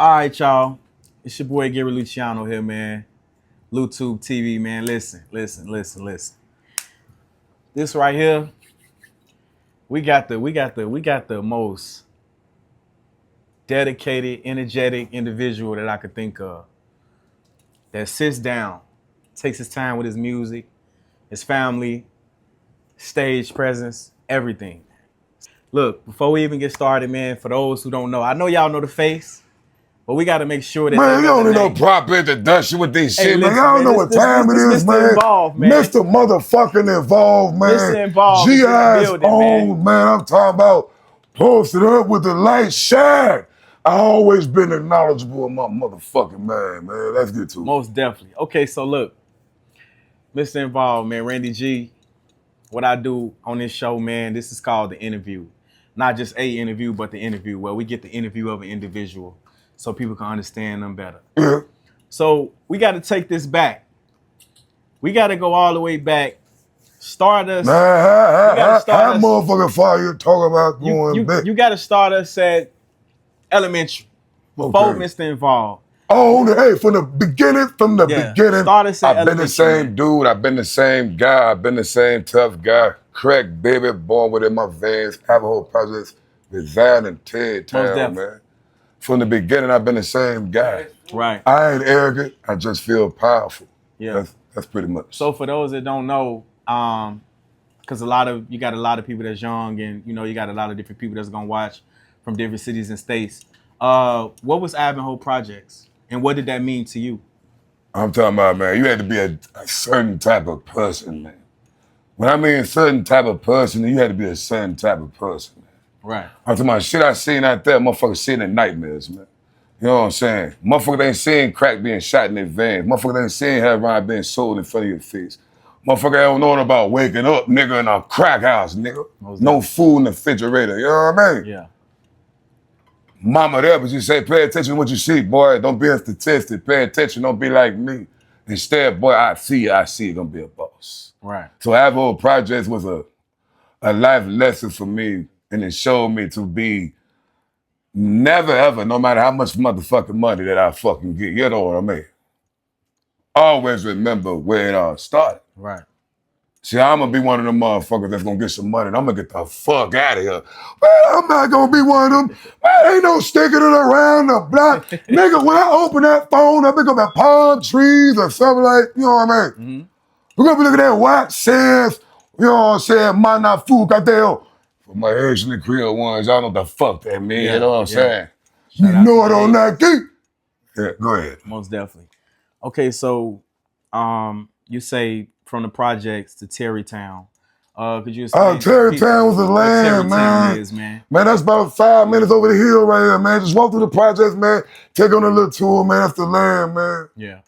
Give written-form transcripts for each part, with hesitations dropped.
All right, y'all. It's your boy Gary Luciano here, man. YouTube TV, man. Listen. This right here, we got the most dedicated, energetic individual that I could think of. That sits down, takes his time with his music, his family, stage presence, everything. Look, before we even get started, man, for those who don't know, I know y'all know the face, but we got to make sure that man, you don't need no proper introduction with this shit, man. Y'all don't know what time it is, man. Involved, man. Mr. Motherfucking Involved, man. Mr. Involved. G.I.'s own, man. I'm talking about posted up with the light shine. I always been knowledgeable of my motherfucking man. Let's get to it. Most definitely. Okay, so look, Mr. Involved, man, Randy G. What I do on this show, man, this is called The Interview. Not just a interview, but the interview, where we get the interview of an individual so people can understand them better. Yeah. So we got to take this back. We got to go all the way back. Start us. How motherfucking far you talking about going back? You got to start us at elementary before Mr. Involved. Oh, hey, from the beginning, Start us at I've been the same dude. I've been the same guy. I've been the same tough guy. Crack baby, born within my veins. Navajo projects, reside in Ted Town, man. From the beginning, I've been the same guy. Right. I ain't arrogant. I just feel powerful. Yeah. That's pretty much. So for those that don't know, because you got a lot of people that's young, and you got a lot of different people that's gonna watch from different cities and states. What was Ivanhoe Projects, and what did that mean to you? I'm talking about, man, you had to be a certain type of person, man. When I mean certain type of person, you had to be a certain type of person, man. Right. I'm talking about shit I seen out there, motherfuckers seeing in nightmares, man. You know what I'm saying? Motherfuckers ain't seeing crack being shot in their veins. Motherfuckers ain't seeing heroin being sold in front of your face. Motherfucker don't know about waking up, nigga, in a crack house, nigga. No food in the refrigerator, you know what I mean? Yeah. Mama there, but you say, pay attention to what you see, boy. Don't be a statistic. Pay attention, don't be like me. Instead, boy, I see you gonna be a boss. Right. So Ivanhoe Projects was a life lesson for me, and it showed me to be never ever, no matter how much motherfucking money that I fucking get, you know what I mean? Always remember where it all started. Right. See, I'm gonna be one of them motherfuckers that's gonna get some money and I'm gonna get the fuck out of here. Well, I'm not gonna be one of them. Well, ain't no sticking it around the block. Nigga, when I open that phone, I think about palm trees or something like, you know what I mean? Mm-hmm. We're gonna be looking at what says, you know what I'm saying, mana fu kateo. For my Asian and Creole ones, y'all know what the fuck that mean, you know what I'm saying? You know it on that key. Yeah, go ahead. Most definitely. Okay, so you say from the projects to Terrytown. Could you explain? Terrytown was the land, man. Man, that's about 5 minutes over the hill right here, man. Just walk through the projects, man. Take on a little tour, man. That's the land, man. Yeah.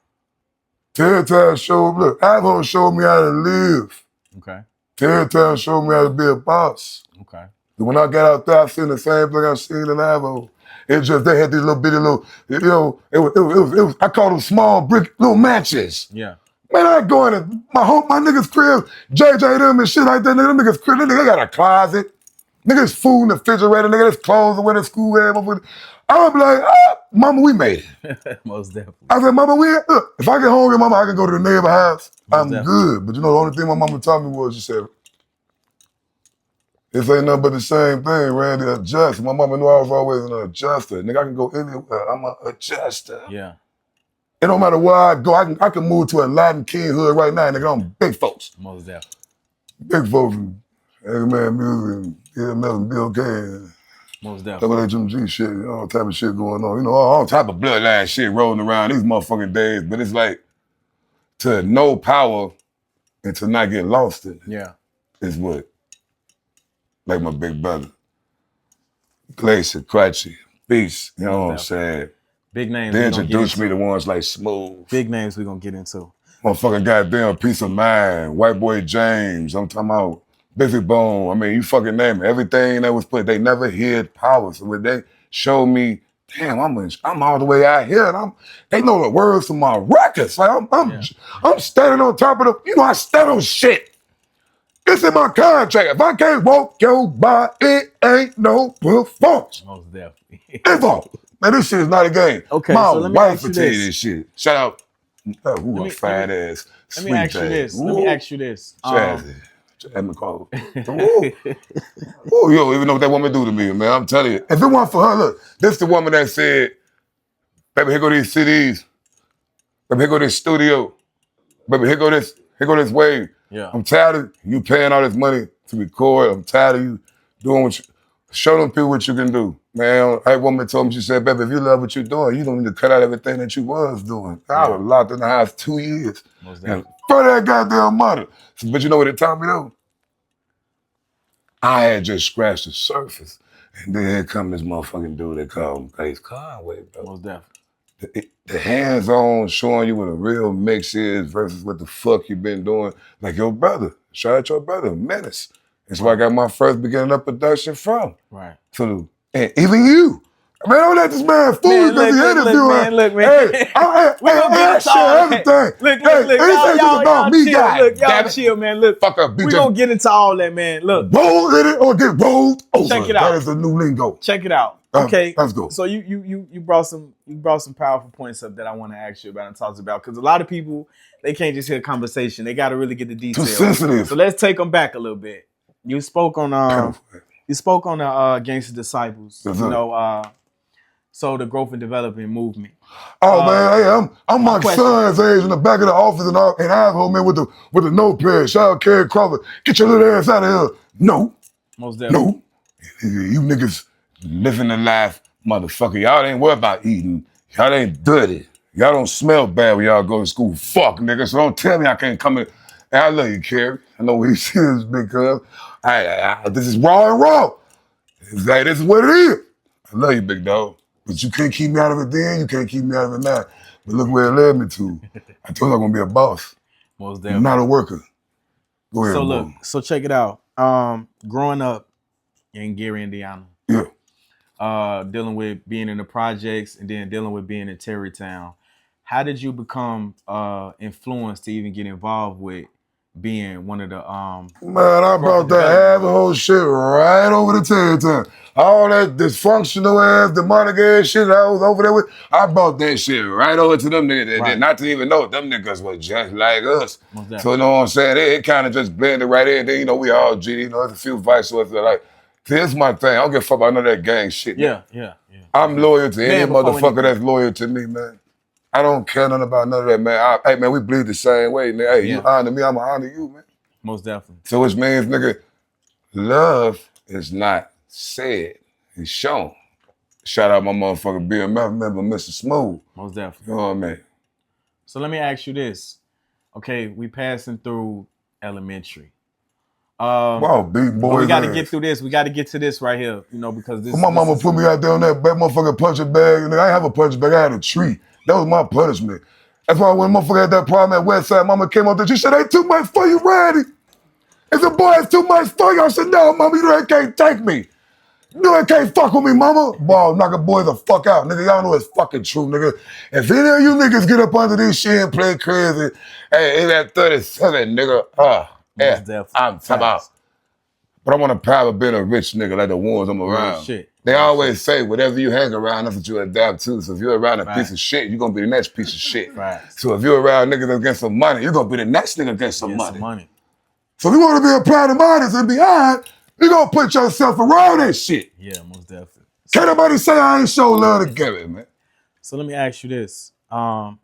Terrytown Ivanhoe showed me how to live. Okay. Terrytown showed me how to be a boss. Okay. When I got out there, I seen the same thing I seen in Ivanhoe. It's just they had these little bitty it was I call them small brick little matches. Yeah. Man, I go in my niggas' crib, JJ them and shit like that. Them niggas' crib, they got a closet. Niggas food in the refrigerator, niggas clothes and wear the school wear. I would be like, mama, we made it. Most definitely. I said, mama, look, if I get hungry, mama, I can go to the neighbor house. I'm good. But you know, the only thing my mama taught me was, she said, this ain't nothing but the same thing, Randy, adjust. My mama knew I was always an adjuster. Nigga, I can go anywhere. I'm an adjuster. Yeah. It don't matter where I go. I can move to a Latin King hood right now, nigga. I'm big folks. Most definitely. Big folks and Eggman Music and EMS and Bill K. Most definitely. WHMG shit, all type of shit going on. You know, all type of bloodline shit rolling around these motherfucking days. But it's like, to know power and to not get lost in it. Yeah. Is what, like my big brother, Glacier, Cratchy, Beast, you know what I'm saying? Big names. They introduced me to ones like Smooth. Big names we're gonna get into. Motherfucking goddamn Peace of Mind, White Boy James, I'm talking about Biffy Bone. I mean, you fucking name it. Everything that was put, they never hid power. So when they showed me, damn, I'm all the way out here, and they know the words from my records. Like I'm standing on top of I stand on shit. It's in my contract. If I can't walk your body, it ain't no performance. Most definitely. Involved. Man, this shit is not a game. Okay, My so let me wife ask you will tell you this. this shit. Shout out. Who a me- fat ass, Let me sweet ask you thing. this. Let me ask you this. Jazzy. Let me call her. Ooh, you don't even know what that woman do to me, man. I'm telling you. If it weren't for her, look, this the woman that said, baby, here go these CDs. Baby, here go this studio. Baby, here go this wave. Yeah. I'm tired of you paying all this money to record. I'm tired of you doing what you, show them people what you can do. Man, that woman told me, she said, baby, if you love what you're doing, you don't need to cut out everything that you was doing. I was locked in the house 2 years. And for that goddamn money. But you know what it taught me though? I had just scratched the surface. And then here come this motherfucking dude that called Pace Conway, bro. Most definitely. The hands-on showing you what a real mix is versus what the fuck you been doing. Like your brother. Shout out your brother, Menace. That's where I got my first beginning of production from. Right. So, and even you. Man, don't let this man fool because he interviewing. Look, man. Hey, we gonna get into all everything. Look, Y'all chill. God, look, y'all chill, man. Look, fuck up, we gonna get into all that, man. Look, roll in it or get rolled over. Check it out. That is the new lingo. Check it out. Okay, let's go. So you brought some powerful points up that I want to ask you about and talk about because a lot of people they can't just hear conversation. They got to really get the details. Too sensitive. So let's take them back a little bit. You spoke on the Gangster Disciples. Yes, you know, so the growth and development movement. Oh man, hey, I'm my son's age in the back of the office and I hold man with the notepad. Shout out Kerry Crawford. Get your little ass out of here. No. Most definitely. No. You niggas living the life, motherfucker. Y'all ain't worried about eating. Y'all ain't dirty. Y'all don't smell bad when y'all go to school. Fuck, nigga. So don't tell me I can't come in. Hey, I love you, Kerry. I know we see this big cuz. This is raw and raw. This is what it is. I love you, big dog. But you can't keep me out of it then, you can't keep me out of it now. But look where it led me to. I told you I'm gonna be a boss. Most definitely. I'm not a worker. Go ahead, so look, so check it out. Growing up in Gary, Indiana. Yeah. Dealing with being in the projects and then dealing with being in Terrytown. How did you become influenced to even get involved with being one of the Man, I brought that half the whole shit right over to Terrytown. All that dysfunctional ass, demonic ass shit I was over there with, I brought that shit right over to them niggas. Right. Not to even know them niggas was just like us. So you know what I'm saying? It kind of just blended right in. Then you know we all G, you know, there's a few vice lords that like, see, this is my thing. I don't give a fuck about none of that gang shit. Yeah. I'm loyal to any motherfucker that's loyal to me, man. I don't care nothing about none of that, man. Hey, man, we bleed the same way, man. Hey, you honor me, I'm gonna honor you, man. Most definitely. So which means, nigga, love is not said, it's shown. Shout out my motherfucking BMF member, Mr. Smooth. Most definitely. You know what I mean? So let me ask you this. Okay, we passing through elementary. Wow, big boy. We got to get through this. We got to get to this right here, you know, because this. My mama put me out there on that motherfucking punching bag, and I didn't have a punching bag. I had a tree. That was my punishment. That's why when motherfucker had that problem at Westside, mama came up there. She said, "Ain't too much for you, Randy. If the boy is too much for you," I said, "No, mama, you know they can't take me. You know they can't fuck with me, mama." Boy, knock a boy the fuck out, nigga. Y'all know it's fucking true, nigga. If any of you niggas get up under this shit and play crazy, hey, in that 37, nigga, I'm talking about. But I want to proud of being a rich nigga like the ones I'm around. Shit. They always say, whatever you hang around, that's what you adapt to. So if you're around a piece of shit, you're going to be the next piece of shit. Right. So if you're around niggas that get some money, you're going to be the next nigga that get some money. So if you want to be a proud of artist and beyond, you're going to put yourself around that shit. Yeah, most definitely. Can't nobody say I ain't show love to Gary, man. So let me ask you this. Growing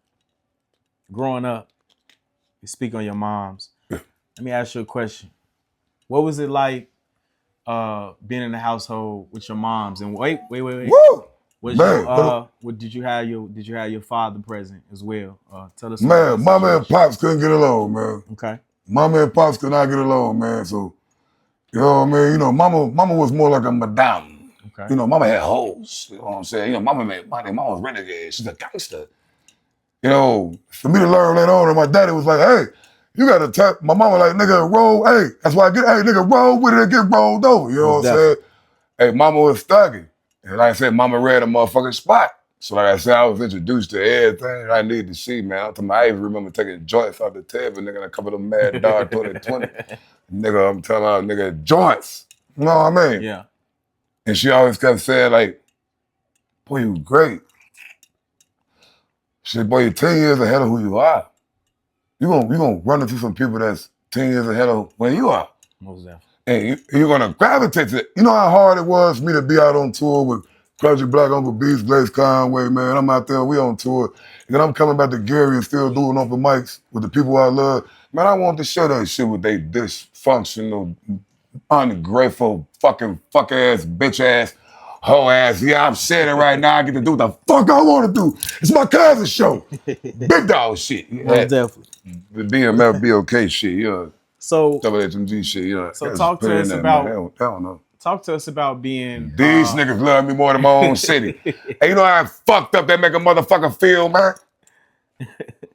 up, you speak on your moms. Let me ask you a question. What was it like being in the household with your moms? And wait. Woo! Did you have your father present as well? Tell us. Man, mama and pops couldn't get along, man. Okay. Mama and pops could not get along, man. So, you know what I mean? You know, mama was more like a madame. Okay. You know, mama had hoes. You know what I'm saying? You know, mama made money. Mama was renegade. She's a gangster. You know, for me to learn later on, and my daddy was like, "Hey, you got to tap." My mama like, "Nigga, roll." Hey, that's why nigga, roll with it and get rolled over. You know what I'm saying? Hey, mama was thugging. And like I said, mama read a motherfucking spot. So like I said, I was introduced to everything I needed to see, man. I even remember taking joints off the table, nigga, and a couple of them Mad Dog 2020. Nigga, I'm telling you, nigga, joints. You know what I mean? Yeah. And she always kept saying, like, Boy, you great. Shit, boy, you're 10 years ahead of who you are. You gonna run into some people that's 10 years ahead of where you are. Most definitely. And you're gonna gravitate to it. You know how hard it was for me to be out on tour with Project Black, Uncle Beast, Blaze Conway, man. I'm out there, we on tour. And then I'm coming back to Gary and still doing open mics with the people I love. Man, I want to share that shit with they dysfunctional, ungrateful, fuck-ass, bitch ass, hoe ass. Yeah, I'm saying it right now. I get to do what the fuck I want to do. It's my cousin's show. Big dog shit. Most definitely. The BMF, shit, yeah. So WHMG shit, yeah. So talk to us about. I don't know. Talk to us about being. These niggas love me more than my own city. Hey, you know how fucked up they make a motherfucker feel, man?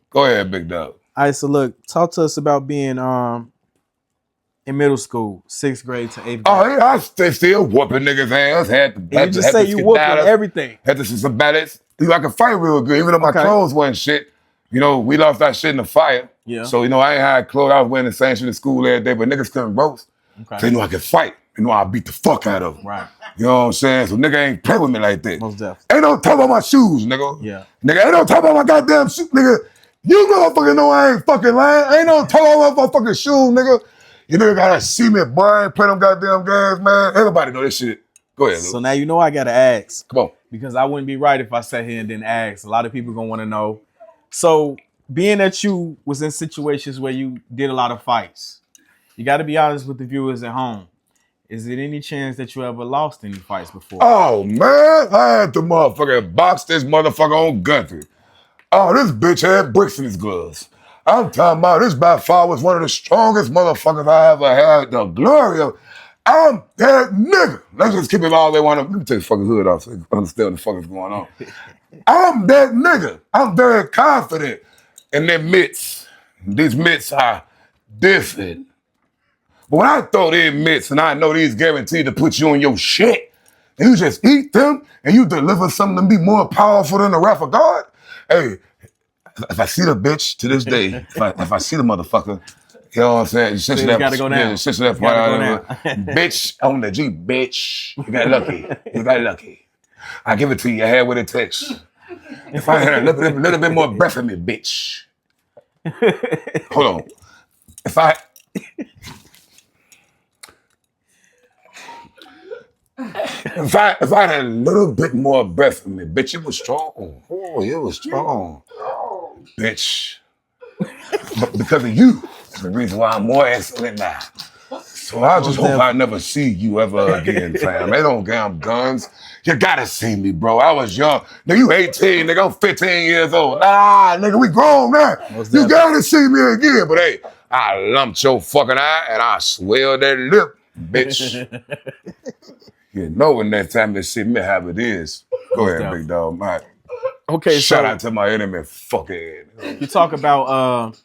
Go ahead, big dog. All right, so look, talk to us about being in middle school, 6th grade to 8th grade. Oh yeah, I still whooping niggas' ass. You just say you whooping everything. Had to see some battles. I could fight real good, even though my clothes wasn't shit. You know, we lost that shit in the fire. Yeah. So, you know, I ain't had clothes. I was wearing the same shit in school every day, but niggas couldn't roast. Okay. So, you know, I could fight. You know, I beat the fuck out of them. Right. You know what I'm saying? So, nigga ain't play with me like that. Most definitely. Ain't no talk about my shoes, nigga. Yeah. Nigga, ain't no talk about my goddamn shoes, nigga. You motherfucking know I ain't fucking lying. Ain't no talk about my fucking shoes, nigga. You nigga gotta see me, boy. Play them goddamn games, man. Everybody know this shit. Go ahead, Luke. So now you know I gotta ask. Come on. Because I wouldn't be right if I sat here and didn't ask. A lot of people gonna want to know. So, being that you was in situations where you did a lot of fights, you got to be honest with the viewers at home. Is there any chance that you ever lost any fights before? Oh, man. I had to motherfucking box this motherfucker on Gunther. Oh, this bitch had bricks in his gloves. I'm talking about this by far was one of the strongest motherfuckers I ever had. The glory of, I'm that nigga. Let's just keep it all the way on up. Let me take the fucking hood off so you can understand what the fuck is going on. I'm that nigga. I'm very confident in their mitts. These mitts are different. But when I throw these mitts and I know these guaranteed to put you on your shit, and you just eat them and you deliver something to be more powerful than the wrath of God, hey, if I see the bitch to this day, if I see the motherfucker, you know what I'm saying? So you gotta go down. Bitch on the G, bitch. You got lucky. You got lucky. I give it to you. I had what it takes. If I had a little bit more breath in me, bitch. Hold on. If I had a little bit more breath in me, bitch, it was strong. Oh, it was strong. Bitch. But because of you, that's the reason why I'm more excellent now. So I just hope I never see you ever again, fam. They don't damn guns. You gotta see me, bro. I was young. Nigga, you 18, nigga, I'm 15 years old. Nah, nigga, we grown now. You gotta see me again. But hey, I lumped your fucking eye and I swelled that lip, bitch. You know when that time to see me how it is. Go ahead, big dog. Man. Okay, shout out to my enemy, fuckhead. You talk about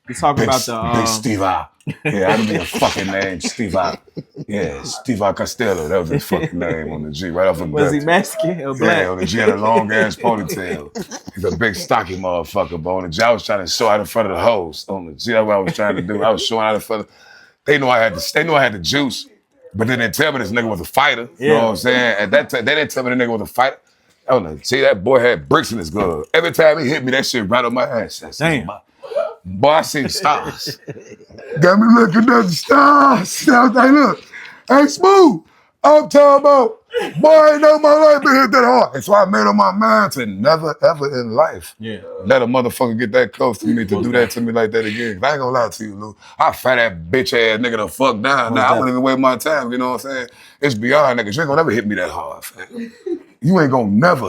the Big Steve I. Yeah, I don't mean a fucking name, Steve I. Yeah, Steve I Costello. That was his fucking name on the G, right off the Was he Mexican or black? Yeah, on the G had a long ass ponytail. He's a big stocky motherfucker, but on the G I was trying to show out in front of the host. On the G, that's what I was trying to do. I was showing out in front of. They knew I had the juice, but they didn't tell me this nigga was a fighter. You know what I'm saying? At that time, they didn't tell me the nigga was a fighter. I don't know. See, that boy had bricks in his glove. Every time he hit me, that shit right on my ass. Damn. Boy, I seen stars. Got me looking at the stars. I was like, look, hey, Smooth, I'm talking about, boy, I ain't know my life been hit that hard. And so I made up my mind to never, ever in life let a motherfucker get that close to me to do that to me like that again. I ain't gonna lie to you, Lou. I fight that bitch ass nigga the fuck down. Now, I wouldn't even waste my time, you know what I'm saying? It's beyond niggas. You ain't gonna never hit me that hard, fam. You ain't gonna never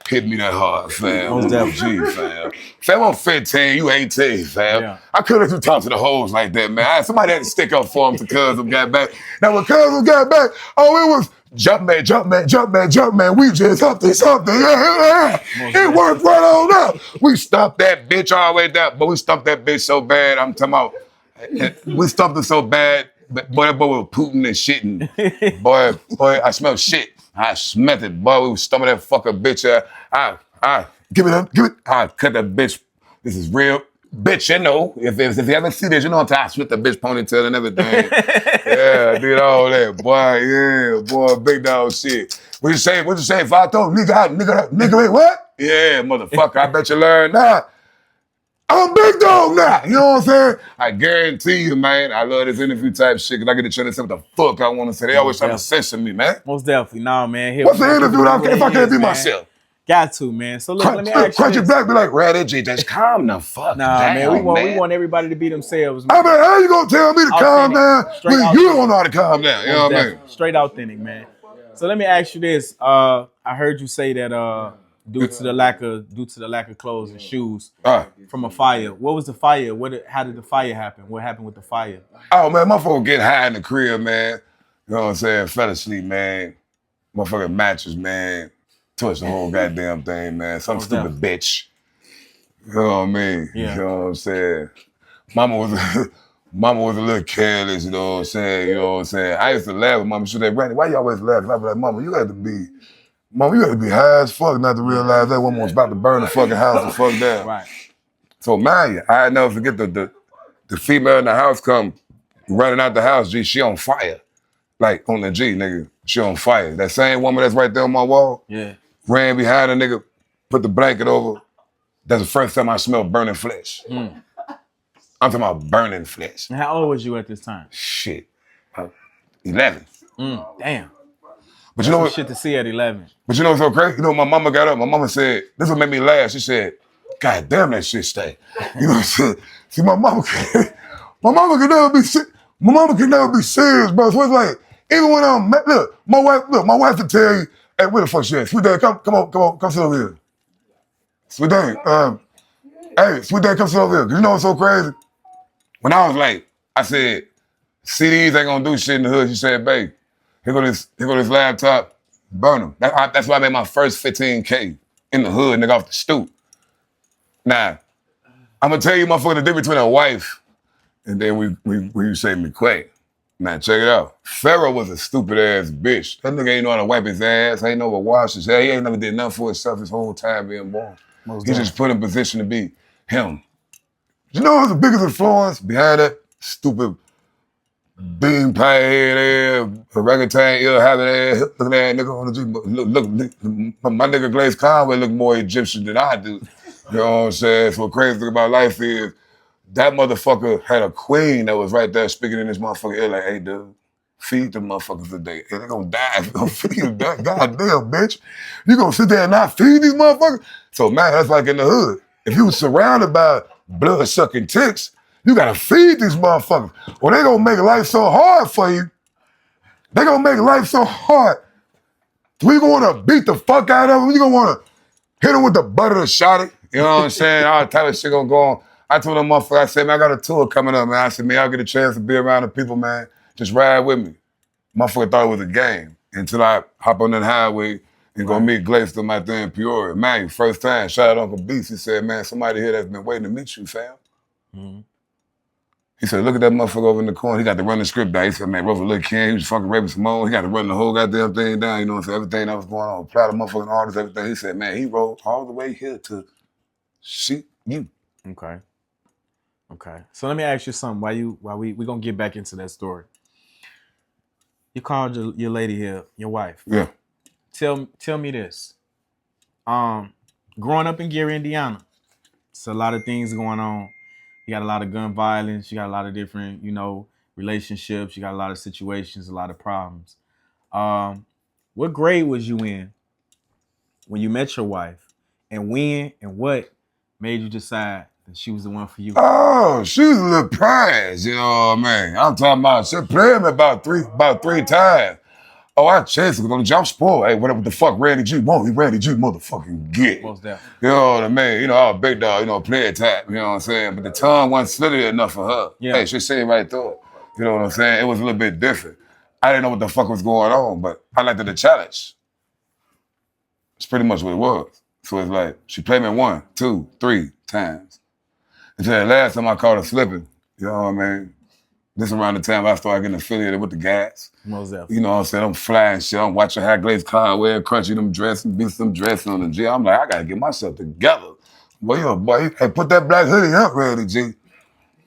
hit me that hard, fam. G, fam. Fam, I'm 15, you 18, fam. Yeah. I couldn't let you talk to the hoes like that, man. Somebody had to stick up for him to Cuzum got back. Now when Cuzum got back, oh, it was jump man. We just something. Yeah. It worked right on up. We stopped that bitch all the way down, but we stopped that bitch so bad, I'm talking about, we stopped it so bad, boy, that boy was Putin and shitting. Boy, I smelled shit. I smelled it, boy. We was stumping that fucking bitch. Give it. I cut that bitch. This is real. Bitch, you know. If you ever see this, you know I split the bitch ponytail and everything. Yeah, I did all that. Boy, big dog shit. What you say? What you say? If I told nigga, wait, what? Yeah, motherfucker, I bet you learn now. I'm a big dog now. You know what I'm saying? I guarantee you, man, I love this interview type shit because I get to try to say what the fuck I want to say. They always try to censor me, man. Most definitely. Nah, man. Here, what's the interview if I can't be myself? Got to, man. So look, let me ask you Crunchy Black be like, Raditch, just calm the fuck down, man. We want everybody to be themselves, man. I mean, how you gonna tell me to calm down when you don't know how to calm down? You know what I mean? Straight authentic, man. So let me ask you this. I heard you say that due to the lack of clothes and shoes from a fire. What was the fire? How did the fire happen? What happened with the fire? Oh man, my folks get high in the crib, man. You know what I'm saying? Fell asleep, man. Motherfucking mattress, man. Touched the whole goddamn thing, man. Some stupid bitch. You know what I mean? Yeah. You know what I'm saying? Mama was a little careless, you know what I'm saying? You know what I'm saying? I used to laugh with Mama. She said, Randy, why you always laugh? I'd be like, Mama, you got to be high as fuck not to realize that woman was about to burn the fucking house the fuck down. Right. So mind you, I never forget the female in the house come running out the house, G, she on fire. Like on the G, nigga, she on fire. That same woman that's right there on my wall, ran behind a nigga, put the blanket over. That's the first time I smelled burning flesh. I'm talking about burning flesh. And how old was you at this time? Shit, 11. Damn. But you know what? Shit to see at 11. But you know what's so crazy? You know, my mama got up. My mama said, this is what made me laugh. She said, God damn, that shit stay. You know what I'm saying? See, my mama can never be serious, bro. So it's like, even when my wife can tell you, hey, where the fuck she at? Sweet Dad, come sit over here. Sweet Dad, hey, Sweet Dad, come sit over here. You know what's so crazy? When I was like, I said, CDs ain't gonna do shit in the hood. She said, babe, here go this laptop, burn them. That's why I made my first 15K in the hood, nigga, off the stoop. Now, I'm gonna tell you, motherfucker, the difference between a wife and then we say McQuay. Now, check it out. Pharaoh was a stupid ass bitch. That nigga ain't know how to wipe his ass, ain't know how to wash his hair. He ain't never did nothing for himself his whole time being born. He just put in position to be him. You know what's the biggest influence behind that stupid bean pie head ass, orangutan ill habit ass, looking at that nigga on the G. Look, my nigga Glaze Conway look more Egyptian than I do. You know what I'm saying? So crazy thing about life is that motherfucker had a queen that was right there speaking in this motherfucker ear like, hey, dude, feed them motherfuckers today. They're gonna die if you don't feed them. Goddamn, bitch. You gonna sit there and not feed these motherfuckers? So, man, that's like in the hood. If you were surrounded by blood-sucking ticks, you gotta feed these motherfuckers. Or they gonna make life so hard for you. They gonna make life so hard. We gonna wanna beat the fuck out of them. You gonna wanna hit them with the butt of the shotty. You know what I'm saying? All type of shit gonna go on. I told them motherfucker, I said, man, I got a tour coming up, man. I said, man, I'll get a chance to be around the people, man. Just ride with me. Motherfucker thought it was a game until I hop on that highway and go meet Glayston out there in Peoria. Man, first time, shout out Uncle Beast. He said, man, somebody here that's been waiting to meet you, fam. Mm-hmm. He said, look at that motherfucker over in the corner. He got to run the script down. He said, man, Rover Lil' Ken, he was fucking Raven Simone. He got to run the whole goddamn thing down, you know what I'm saying? Everything that was going on. Proud of motherfucking artists, everything. He said, man, he rode all the way here to see you. Okay. So let me ask you something. While we gonna get back into that story. You called your lady here, your wife. Yeah. Tell me this. Growing up in Gary, Indiana, it's a lot of things going on. You got a lot of gun violence. You got a lot of different, relationships. You got a lot of situations, a lot of problems. What grade was you in when you met your wife? And when and what made you decide that she was the one for you? Oh, she was a little prize, you know what I mean? I'm talking about, she played me about three times. Oh, I chased her on the jump spoil. Hey, whatever the fuck Randy G want, Randy G motherfucking get. Most definitely. You know what I mean? I was big dog, play type, you know what I'm saying? But the tongue wasn't slitty enough for her. Yeah. Hey, she said right through it. You know what I'm saying? It was a little bit different. I didn't know what the fuck was going on, but I liked the challenge. It's pretty much what it was. So it's like, she played me 1, 2, 3 times. Until the last time I caught her slipping, you know what I mean? This around the time I started getting affiliated with the gas. Most definitely. You know what I'm saying? I'm flying shit. I'm watching how Glaze Conway, crunchy them dressing, beats them dressing on the G. I'm like, I gotta get myself together. Boy, hey, put that black hoodie up, Randy G.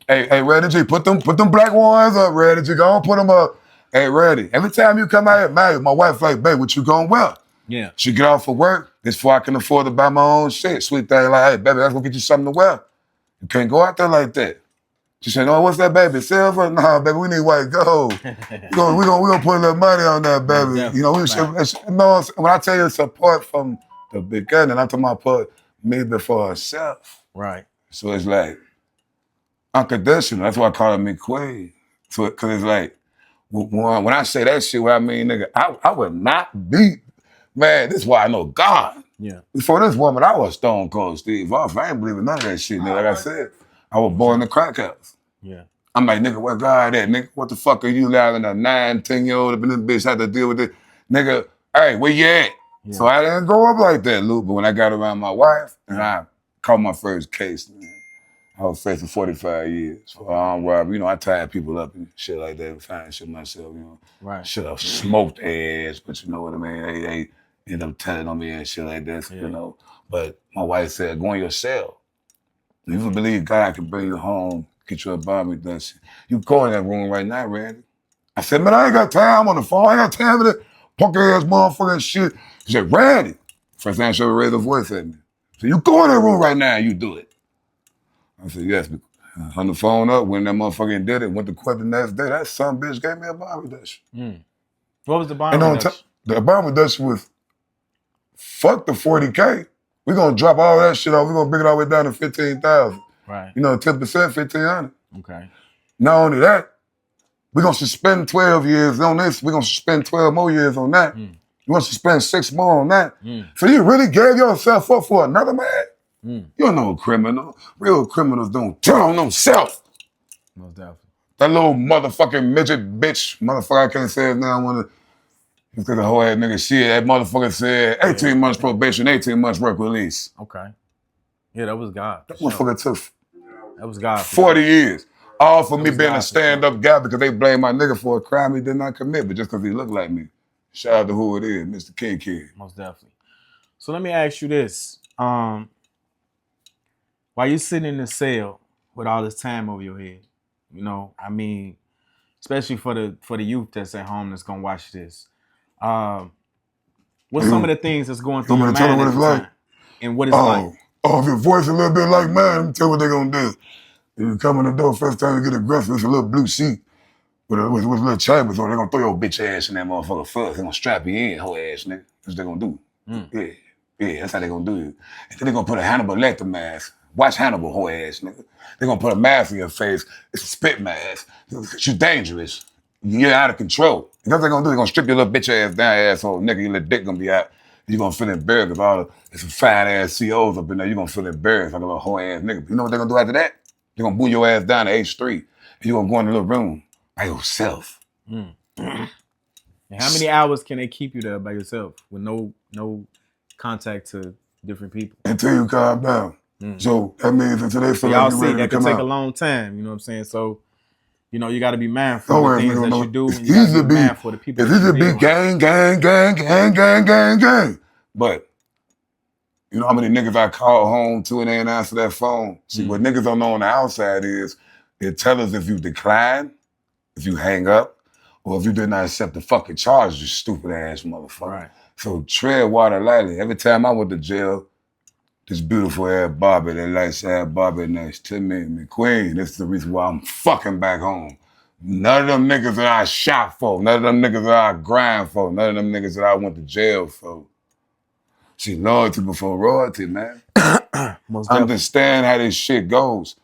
Hey, Randy G, put them black ones up, Randy G. Go on, put them up. Hey, Randy, every time you come out here, man, my wife like, babe, what you gonna wear? Yeah. She get off for work. This before I can afford to buy my own shit. Sweet thing like, hey, baby, let's go get you something to wear. You can't go out there like that. She said, "No, what's that, baby? Silver? Nah, baby, we need white gold. we gonna put a little money on that, baby. You know, we should. No, when I tell you support from the beginning, I'm talking about put me before herself. Right. So it's like unconditional. That's why I call her me queen. So, cause it's like when I say that shit, what I mean, nigga, I would not be. Man, this is why I know God. Yeah. Before this woman, I was stone cold Steve Off. I ain't believing none of that shit, nigga. Like I said, I was born in the crack house. Yeah. I'm like, nigga, where God at? Nigga, what the fuck are you allowing a 9, 10-year-old up in this bitch have to deal with it? Nigga, hey, where you at? Yeah. So I didn't grow up like that, Luke. But when I got around my wife, and I caught my first case, man, I was facing 45 years for armed robbery. You know, I tied people up and shit like that, fine shit myself, you know. Right. Should have smoked ass, but you know what I mean? They end up telling on me and shit like that, you know. But my wife said, go in your cell. If you believe God can bring you home, get you a bomb reduction, you go in that room right now, Randy. I said, man, I ain't got time on the phone. I ain't got time for that punk ass motherfucking shit. She said, Randy. First time she ever raised her voice at me. So you go in that room right now and you do it. I said, yes. Hung the phone up, when that motherfucking did it, went to court the next day. That son bitch gave me a bomb reduction. What was the bomb reduction? The bomb reduction was, fuck the 40K. We're going to drop all that shit off. We're going to bring it all the way down to 15,000. Right. You know, 10%, 1,500. Okay. Not only that, we're going to suspend 12 years on this. We're going to suspend 12 more years on that. You want to suspend 6 more on that. So you really gave yourself up for another man? You're no criminal. Real criminals don't turn on themselves. Most definitely. That little motherfucking midget bitch, motherfucker, I can't say it now. I want to, because the whole ass nigga shit, that motherfucker said 18 months probation, 18 months work release. Okay. Yeah, that was God. That motherfucker took that was God. 40 years. All for me being a stand-up guy because they blame my nigga for a crime he did not commit, but just because he looked like me. Shout out to who it is, Mr. King Kid. Most definitely. So let me ask you this. While you sitting in the cell with all this time over your head, you know, I mean, especially for the youth that's at home that's gonna watch this. What's some of the things that's going through your mind at the time? And what it's like? Oh, if your voice a little bit like mine, let me tell you what they're gonna do. If you come in the door, first time you get aggressive, it's a little blue sheet with a little chambers on. They're gonna throw your bitch ass in that motherfucker first. They're gonna strap you in, whole ass nigga. That's what they're gonna do. Yeah, that's how they're gonna do it. And then they're gonna put a Hannibal Lecter mask. Watch Hannibal, whole ass nigga. They're gonna put a mask in your face. It's a spit mask. You're dangerous. You're out of control. That's what they're gonna do. They're gonna strip your little bitch ass down, asshole nigga. Your little dick gonna be out. You're gonna feel embarrassed with all the some fine ass COs up in there. You're gonna feel embarrassed like a little whole ass nigga. You know what they're gonna do after that? They're gonna boot your ass down to H3. And you're gonna go in the little room by yourself. And how many hours can they keep you there by yourself with no contact to different people? Until you calm down. So that means until they feel y'all like see that can take a long time, you know what I'm saying? So, you know, you gotta be mindful of the things that you do, and you gotta be mindful of the people. It's easy to be gang. But you know how many niggas I call home to and they ain't answer that phone? See, what niggas don't know on the outside is it tell us if you decline, if you hang up, or if you did not accept the fucking charge, you stupid ass motherfucker. Right. So tread water lightly. Every time I went to jail, this beautiful ass Bobby, that light ass Bobby next to me, McQueen, this is the reason why I'm fucking back home. None of them niggas that I shot for, none of them niggas that I grind for, none of them niggas that I went to jail for. See, loyalty before royalty, man. Understand how this shit goes.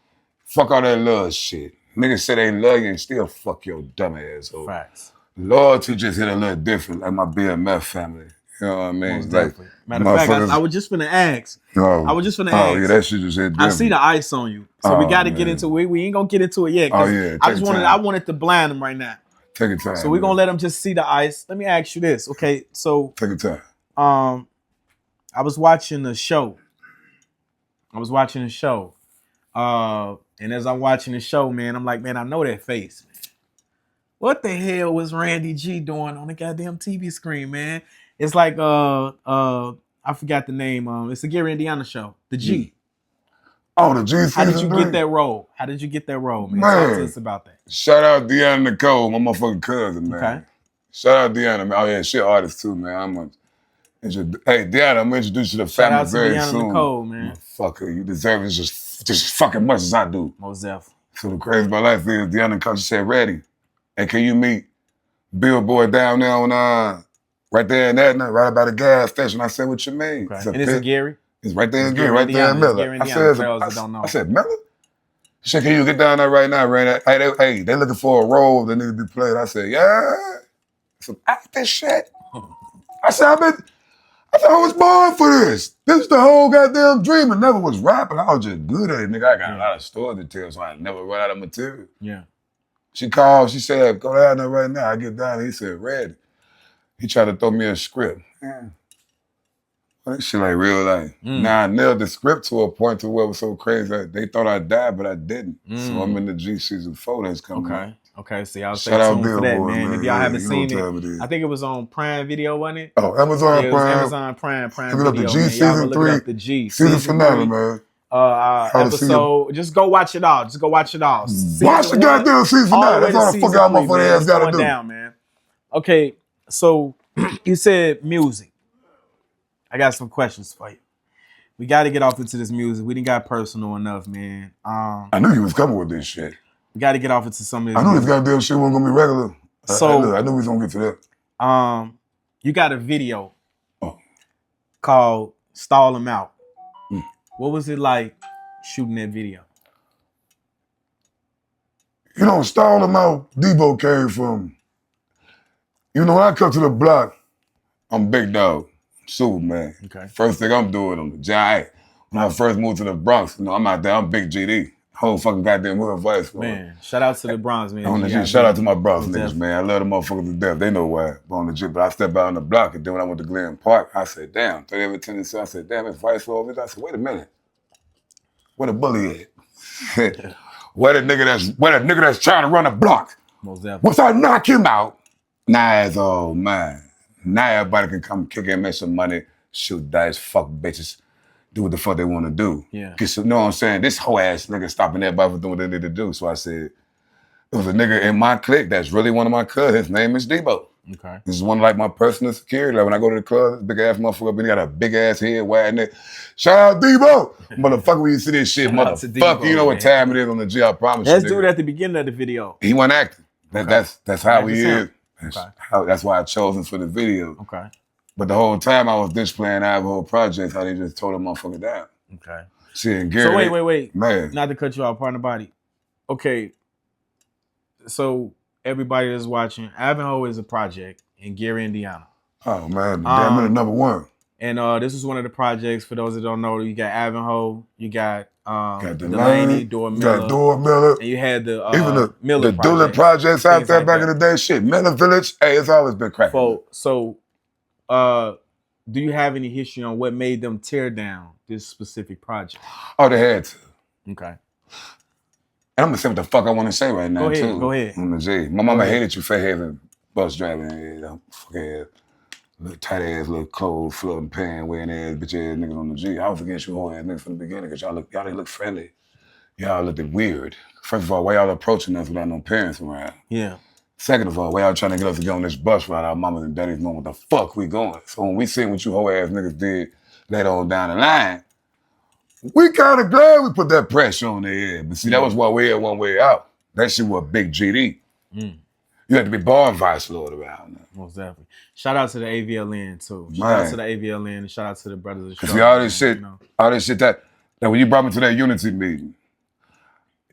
Fuck all that love shit. Niggas say they love you and still fuck your dumb ass over. Facts. Loyalty just hit a little different, like my BMF family. You know what I mean? Most definitely. Matter of fact, I was just finna ask. I was just finna ask. Oh, yeah, that shit just hit different. I see the ice on you. So we got to get into it. We ain't going to get into it yet. Oh, yeah. I wanted to blind them right now. Take your time. So we're going to let them just see the ice. Let me ask you this. Okay, so. Take your time. I was watching a show. And as I'm watching the show, man, I'm like, man, I know that face, man. What the hell was Randy G doing on the goddamn TV screen, man? It's like I forgot the name. It's the Gary Indiana show. The G. Oh, the G season How did you 3? get that role? man? Talk to us about that. Shout out Deanna Nicole, my motherfucking cousin, man. Okay. Shout out Deanna, man. Oh yeah, she an artist too, man. Hey, Deanna, I'm gonna introduce you to the Shout family out to very Deanna soon. Nicole, man. Motherfucker, you deserve it just fucking much as I do. Most definitely. So the crazy about life is Deanna Nicole, she said, ready. Hey, can you meet Billboard down there on right there in Atlanta, right by the gas station? I said, what you mean? Okay. And it's in Gary? It's right there in It's Gary, right there in Indiana. It's Miller. Gary, I Indiana, said, for those that don't know. I said, Miller? She said, can you get down there right now, Randy? Hey, they looking for a role that need to be played. I said, yeah. I said, act this shit. I said, I was born for this. This is the whole goddamn dream. I never was rapping. I was just good at it, nigga. I got a lot of stories to tell, so I never run out of material. Yeah. She called. She said, go down there right now. I get down there. He said, ready. He tried to throw me a script. Man. Well, that shit like real life. Now I nailed the script to a point to where it was so crazy that they thought I died, but I didn't. So I'm in the G season 4 that's coming up. Okay, so y'all stay Shout out tuned for that, Billboard, man. man. If y'all haven't You know seen what time it is. I think it was on Prime Video, wasn't it? Oh, Amazon Yeah, it was Prime. Amazon Prime Look Video, it up, the G man. season Y'all look 3. it up, the G Season finale, 3. man. Episode. Just go watch it all. Just go watch it all. Watch the goddamn season finale. That's all the fuck y'all motherfucking ass gotta do. Down, man. Okay, so you said music. I got some questions for you. We got to get off into this music. We didn't got personal enough, man. I knew you was coming with this shit. We got to get off into some of this. I knew this goddamn shit wasn't gonna be regular. So I knew we was gonna get to that. You got a video called "Stall 'Em Out." What was it like shooting that video? You know, Stall 'Em Out, Debo came from. You know, when I come to the block, I'm big dog, Superman. Okay. First thing I'm doing, I'm the giant. When I first moved to the Bronx, you know, I'm out there, I'm Big GD. Whole fucking goddamn hood voice. Man, shout out to the Bronx, man. On the G, shout out to my Bronx niggas, man. I love the motherfuckers to death. They know why. On the G, but I stepped out on the block, and then when I went to Glen Park, I said, damn, 30 Tennessee. I said, damn, it's Vice over there. I said, wait a minute. Where the bully at? Where the nigga that's trying to run a block? Most definitely. Once I knock him out, now it's all mine. Now everybody can come kick in, make some money, shoot dice, fuck bitches, do what the fuck they want to do. Yeah. Cause you know what I'm saying? This whole ass nigga stopping everybody from doing what they need to do. So I said, there was a nigga in my clique that's really one of my cousins. His name is Debo. Okay. This is one of like my personal security. Like when I go to the club, this big ass motherfucker, he got a big ass head, wide neck. Shout out Debo, motherfucker. When you see this shit, motherfucker, you know what time it is on the G. I promise you. Let's do it at the beginning of the video. He wasn't acting. That's how he is. Okay. That's why I chose him for the video. Okay. But the whole time I was displaying Idaho projects, how they just tore the motherfucker down. Okay. See, and Gary. So wait. Man. Not to cut you off, partner body. Okay. So everybody that's watching, Ivanhoe is a project in Gary, Indiana. Oh man, damn minute number 1. And this is one of the projects, for those that don't know, you got Ivanhoe, you got Delaney, Dora you Miller. got Dora Miller. And you had the even the Miller Doolin projects out there like back in the day. Shit, Miller Village. Hey, it's always been cracking. So, do you have any history on what made them tear down this specific project? Oh, they had to. Okay. And I'm gonna say what the fuck I want to say right now, too. Go ahead. On the G. My mama hated you for having bus driving, you know, fucking little tight ass, little clothes, floating pan, wearing ass, bitch ass niggas on the G. I was against you whole ass niggas from the beginning because y'all didn't look friendly. Y'all looked weird. First of all, why y'all approaching us without no parents around? Yeah. Second of all, why y'all trying to get us to get on this bus ride? Our mamas and daddies know what the fuck we going. So when we seen what you whole ass niggas did later on down the line, we kind of glad we put that pressure on their head. But see, that was one way in, one way out. That shit was big GD. You had to be born vice lord around that. Most definitely. Shout out to the AVLN too. Shout out to the AVLN and shout out to the brothers. Cause see, all this shit that when you brought me to that unity meeting,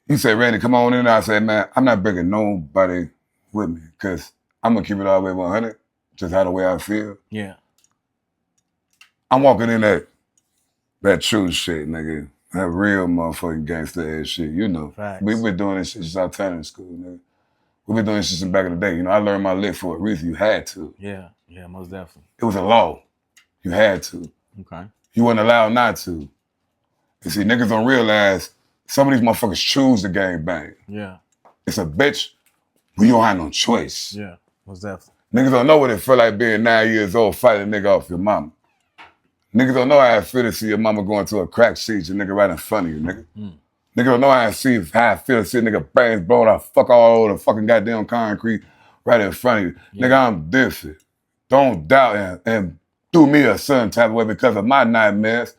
you said, Randy, come on in. I said, man, I'm not bringing nobody with me because I'm gonna keep it all the way 100, just how the way I feel. Yeah. I'm walking in that true shit, nigga. That real motherfucking gangster ass shit, you know. Facts. We've been doing this shit since our time in school, nigga. We've been doing this shit since back in the day. You know, I learned my lit for a reason. You had to. Yeah, most definitely. It was a law. You had to. Okay. You weren't allowed not to. You see, niggas don't realize some of these motherfuckers choose the gang bang. Yeah. It's a bitch when you don't have no choice. Yeah, most definitely. Niggas don't know what it feel like being 9 years old fighting a nigga off your mama. Niggas don't know how it feel to see your mama going to a crack sheet, your nigga right in front of you, nigga. Nigga don't know how it feel to see a nigga brains blown out, fuck all over the fucking goddamn concrete right in front of you. Yeah. Nigga, I'm different. Don't doubt and through me a certain type of way because of my nightmares.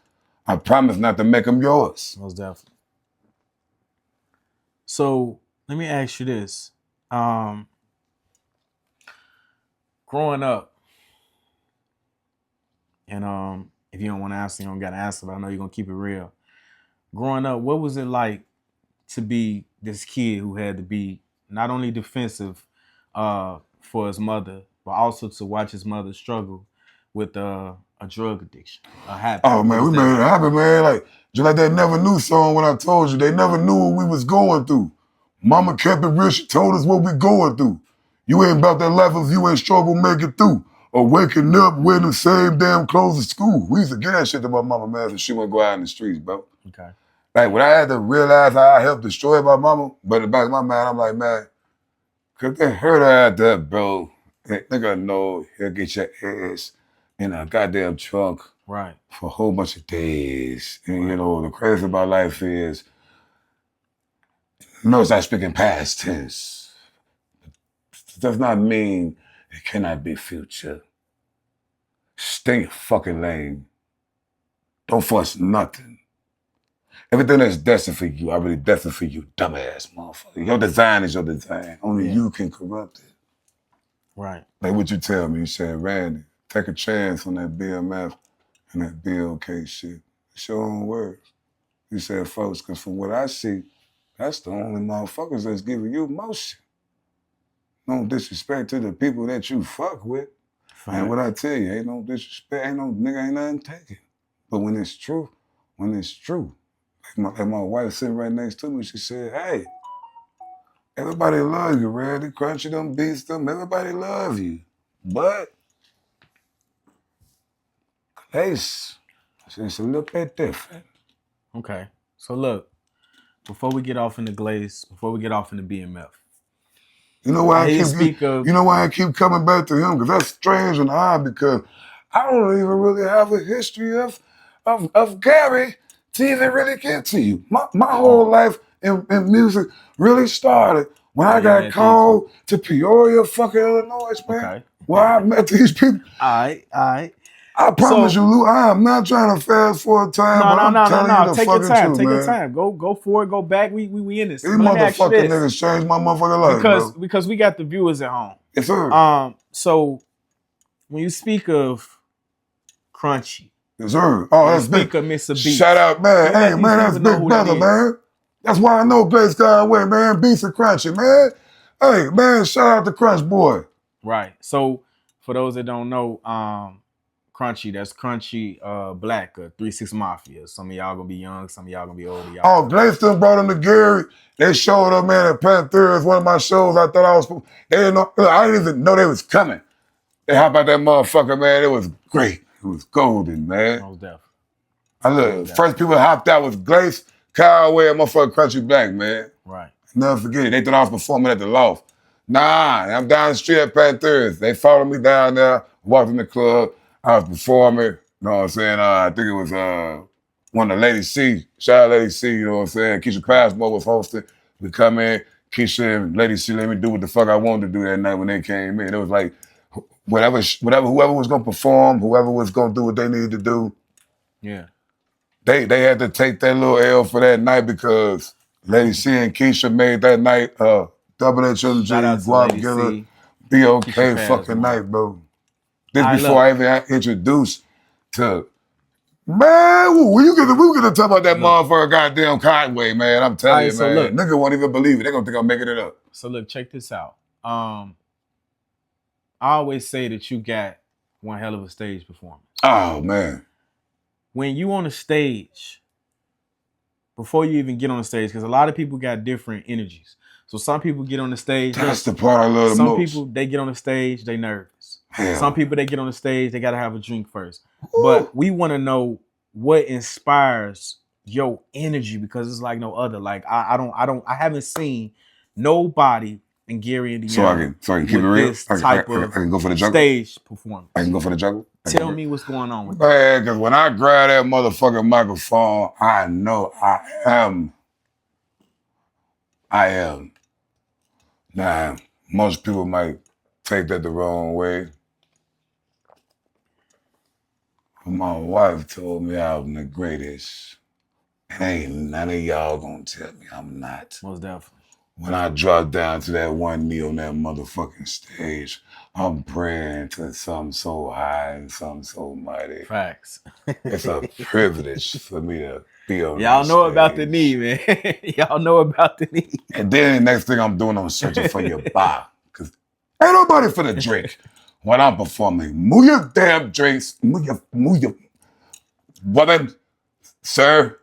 I promise not to make them yours. Most definitely. So let me ask you this. Growing up, and if you don't want to answer, you don't got to answer, but I know you're going to keep it real. Growing up, what was it like to be this kid who had to be not only defensive for his mother, but also to watch his mother struggle with a drug addiction, a habit? Oh man, we made it happen, man. Like just like that Never Knew song when I told you, they never knew what we was going through. Mama kept it real, she told us what we going through. You ain't about that life if you ain't struggle make it through. Or waking up wearing the same damn clothes at school. We used to get that shit to my mama, man, so she wouldn't go out in the streets, bro. Okay. Like when I had to realize how I helped destroy my mama, but in the back of my mind, I'm like, man, cause they heard her out there, bro. That nigga know he'll get your ass in a goddamn trunk. Right. For a whole bunch of days. And you know, the crazy about life is, notice I speak in past tense. It does not mean it cannot be future. Stay in your fucking lane. Don't force nothing. Everything that's destined for you, already destined for you, dumbass motherfucker. Your design is your design. Only you can corrupt it. Right. Like what you tell me, you said, Randy, take a chance on that BMF and that BLK shit. It's your own words. You said, folks, because from what I see, that's the only motherfuckers that's giving you motion. No disrespect to the people that you fuck with. Fine. And what I tell you, ain't no disrespect, ain't no nigga, ain't nothing taken. But when it's true, like my wife sitting right next to me, she said, hey, everybody love you, Randy. Crunchy them, beats them, everybody love you. But Glace, it's a little bit different. Okay. So look, before we get off in the Glaze, before we get off in the BMF, you know why I keep coming back to him? Because that's strange and odd because I don't even really have a history of Gary to even really get to you. My whole life in music really started when I got called to Peoria, fucking Illinois, man. Okay. Where I met these people. All right. I promise you, Lou, I am not trying to fast forward time, but I'm telling you the Take fucking your time. truth, Take man. your time. Go forward, go back. We in this. These motherfucking niggas changed my motherfucking life, bro. Because we got the viewers at home. Yes, sir. So when you speak of Crunchy, yes, sir. Oh, that's big. Speak of Mr. Beats. Shout out, man. Hey, man, that's Big Brother, man. That's why I know Glaze Skyway, man. Beats and Crunchy, man. Hey, man, shout out to Crunch Boy. Right. So for those that don't know, Crunchy, that's Crunchy Black, 3-6 Mafia. Some of y'all gonna be young, some of y'all gonna be old. Oh, Glaze still brought him to Gary. They showed up, man, at Panthers, one of my shows. I thought I was, they didn't know, I didn't even know they was coming. They hop out that motherfucker, man. It was great. It was golden, man. Most definitely. I look, first people hopped out was Glaze, Skyway, and motherfucker Crunchy Black, man. Right. Never forget it. They thought I was performing at the Loft. Nah, I'm down the street at Panthers. They followed me down there, walked in the club. I was performing. You know what I'm saying? I think it was one of the Lady C. Shout out Lady C, you know what I'm saying? Keisha Passmore was hosting. We come in, Keisha and Lady C let me do what the fuck I wanted to do that night when they came in. It was like, whoever was going to perform, whoever was going to do what they needed to do. Yeah. They had to take that little L for that night because Lady C and Keisha made that night Double HMG, Guap Giller, BOK fucking night, bro. This before I even introduced to, man, we get to talk about that motherfucker goddamn Conway, man. I'm telling you, man. Look, nigga won't even believe it. They're going to think I'm making it up. So look, check this out. I always say that you got one hell of a stage performance. Oh, man. When you on the stage, before you even get on the stage, because a lot of people got different energies. So some people get on the stage. That's the part I love the most. Some people, they get on the stage, they nervous. Hell. Some people, they get on the stage, they got to have a drink first. Ooh. But we want to know what inspires your energy because it's like no other. Like I haven't seen nobody in Gary, Indiana. So I can keep it real. I can go for the jungle. Stage performance. I can go for the jungle. Tell me what's going on with that. Man, because when I grab that motherfucking microphone, I know I am. Now, most people might take that the wrong way. My wife told me I'm the greatest. And ain't none of y'all gonna tell me I'm not. Most definitely. When I drop down to that one knee on that motherfucking stage, I'm praying to something so high and something so mighty. Facts. It's a privilege for me to be on Y'all that know stage. about the knee, man. Y'all know about the knee. And then the next thing I'm doing, I'm searching for your bar. Cause ain't nobody for the drink when I'm performing. Move your damn drinks. Move your woman, sir,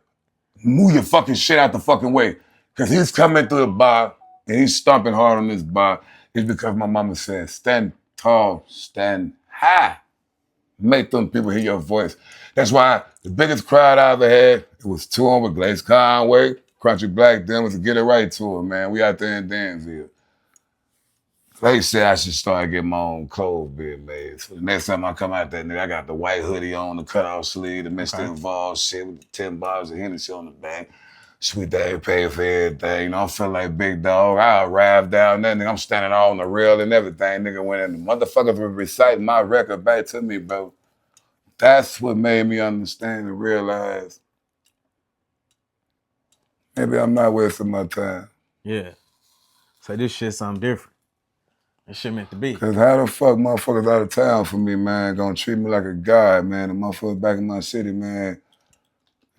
move your fucking shit out the fucking way. Cause he's coming through the bar and he's stomping hard on this bar. It's because my mama said, stand tall, stand high. Make them people hear your voice. That's why the biggest crowd I ever had, it was touring with Glaze Conway, Crunchy Black Demons, to Get It Right tour, man. We out there in Danville. They said I should start getting my own clothes being made. So the next time I come out there, nigga, I got the white hoodie on, the cutoff sleeve, the Mr.Involved shit with the 10 bottles of Hennessy on the back. Sweet day, pay for everything. You know, I'm feeling like big dog. I arrived down there, nigga. I'm standing all on the rail and everything. Nigga went in. The motherfuckers were reciting my record back to me, bro. That's what made me understand and realize maybe I'm not wasting my time. Yeah. So this shit something different. This shit meant to be. Cause how the fuck motherfuckers out of town for me, man, gonna treat me like a god, man. The motherfuckers back in my city, man,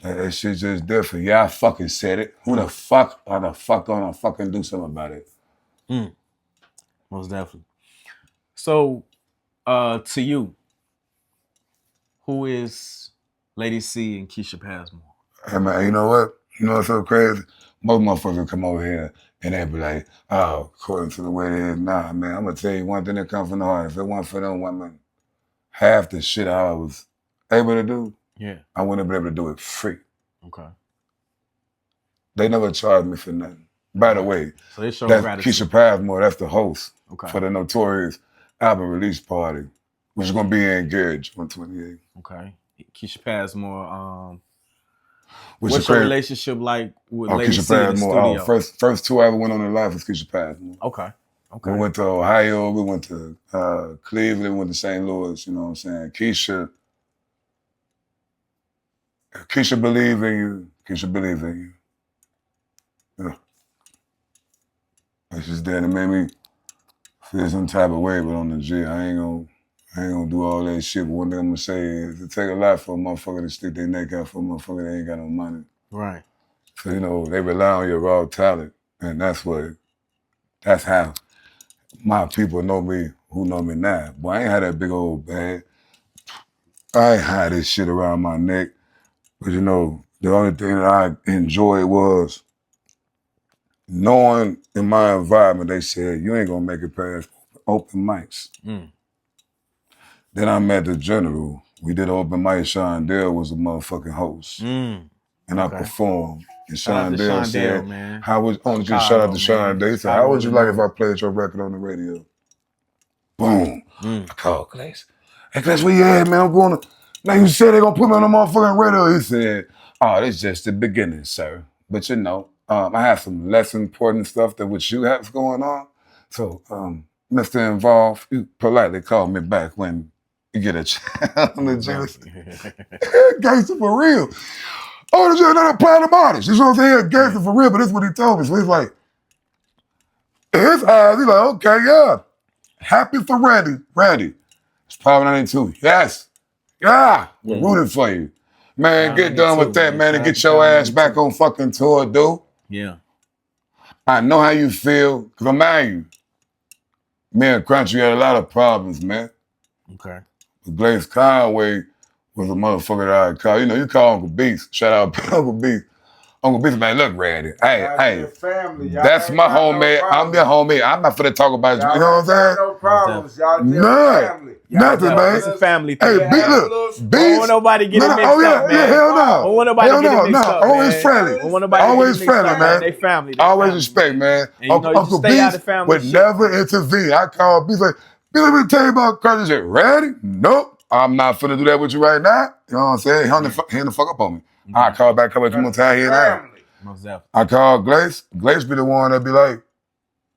that shit just different. Yeah, I fucking said it. Who the fuck gonna fucking do something about it? Most definitely. So, to you, who is Lady C and Keisha Passmore? Hey man, you know what? You know what's so crazy? Most motherfuckers come over here and they be like, oh, according to the way it is, nah, man, I'm gonna tell you one thing that comes from the heart. If it wasn't for them women, half the shit I was able to do, Yeah. I wouldn't have been able to do it free. Okay. They never charged me for nothing. By the way, So they show that's gratitude. Keisha Passmore, that's the host Okay. for the Notorious album release party, which is gonna be in Garage on 28th. Okay. Keisha Passmore, Which what's is your crazy. relationship like with Lady Keisha C in the Passmore. studio? First tour I ever went on in life was Keisha Passmore. Okay. Okay. We went to Ohio, we went to Cleveland, we went to St. Louis, you know what I'm saying? Keisha believe in you. Keisha believe in you. Yeah. It's just that it made me feel some type of way, but on the G, I ain't gonna do all that shit. But one thing I'm gonna say is it take a lot for a motherfucker to stick their neck out for a motherfucker that ain't got no money. Right. So, you know, they rely on your raw talent. And that's how my people know me who know me now. Boy, I ain't had that big old bag. I ain't had this shit around my neck. But you know, the only thing that I enjoyed was knowing in my environment, they said, you ain't gonna make it past open mics. Then I met the general. We did an open mic. Sean Dale was the motherfucking host. And I performed. And Sean Dale said, man. how would, I want to give a shout out to Sean Dale. He said, how would you like if I played your record on the radio? Boom. I called Glaze. Hey, Glaze, where you at, man? I'm going to, now you said they're going to put me on the motherfucking radio. He said, oh, this is just the beginning, sir. But you know, I have some less important stuff than what you have going on. So, Mr.Involved, you politely called me back when you get a chance on the juice. Gangster for real. Oh, there's another platinum artist. You know what I'm saying? Gangster for real, but this is what he told me. So he's like, in his eyes, he's like, okay, yeah. Happy for Randy. Randy. It's Power 92. Yes. Yeah. We're rooting for you. Man, get done with that, man, and get your ass back on fucking tour, dude. Yeah. I know how you feel, because I'm mad at you. Me and Crunchy had a lot of problems, man. Okay. But Glaze Conway was a motherfucker that I call. You know, you call Uncle Beast. Shout out to Uncle Beast. Uncle Beast, man, look, Randy. Hey, that's my homie. I'm your homie. I'm not finna talk about you. You know what I'm saying? No problems. Y'all just family. Nothing, man. It's a family Hey, thing. Beast. Don't want nobody get it mixed up, man. Hell no. Don't want nobody get it mixed up, man. Always friendly. Don't want nobody Always get it mixed friendly, up, man. They family. Always respect, man. And you know, you Uncle stay out Beast of family would shit. never intervene. I called Beast like, Beast, let me tell you about Crunchy. Said, Randy? Nope. I'm not finna do that with you right now. You know what I'm saying? Hand the fuck up on me. I call back a couple more times here now. I call Glaze. Glaze be the one that be like,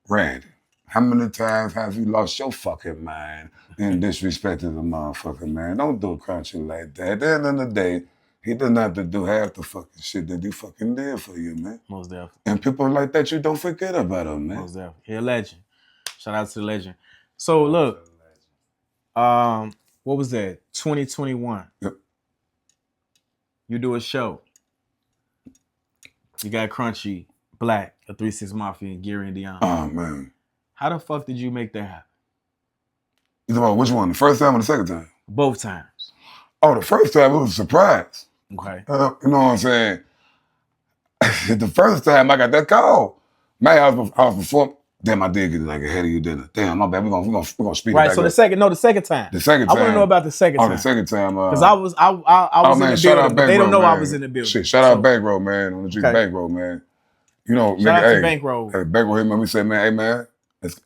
Randy, How many times have you lost your fucking mind and disrespected the motherfucker, man? Don't do Crunchy like that. At the end of the day, he doesn't have to do half the fucking shit that he fucking did for you, man. Most definitely. And people like that, you don't forget about him, man. Most definitely. He a legend. Shout out to the legend. So look, what was that? 2021. Yep. You do a show. You got Crunchy, Black, a 3-6 Mafia, and Gary and Dion. Oh, man. How the fuck did you make that happen? You talking about which one? The first time or the second time? Both times. Oh, the first time it was a surprise. Okay. You know what I'm saying? The first time I got that call, man, I was performing. Damn, I did get like ahead of you, didn't I? Damn, my bad. We're gonna speed it Right. back So up. the second time. The second time. I want to know about the second time. Oh, the second time. Because I was in the building, but they don't know I was in the building. Shit, shout out Bankroll, man. On the G Bankroll, man. You know, shout nigga, out to Bankroll. Hey, Bankroll hit me. We said, man, hey, man,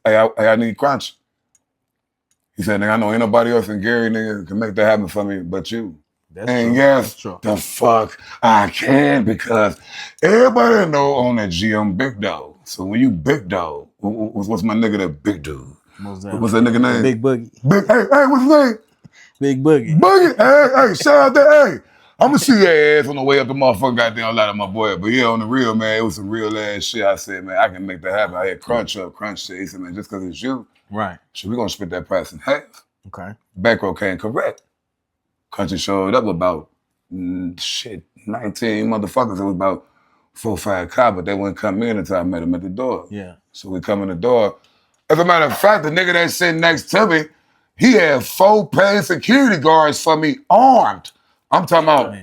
I need Crunch. He said, nigga, I know ain't nobody else in Gary, nigga, can make that happen for me but you. And yes, the fuck I can, because everybody know on that G I'm big dog. So when you big dog, what's my nigga that big dude? What's that nigga name? Big Boogie. Hey, what's his name? Big Boogie. Boogie. Hey, shout out there. Hey, I'm gonna see your ass on the way up the motherfucking goddamn lot of my boy. But yeah, on the real, man, it was some real ass shit. I said, man, I can make that happen. I had Crunch shit. He said, man, just because it's you, right? So we're gonna split that price in half. Okay. Bankroll came correct. Country showed up about 19 motherfuckers. It was about 4 or 5 cops, but they wouldn't come in until I met them at the door. Yeah. So we come in the door. As a matter of fact, the nigga that's sitting next to me, he had 4 paid security guards for me, armed. I'm talking about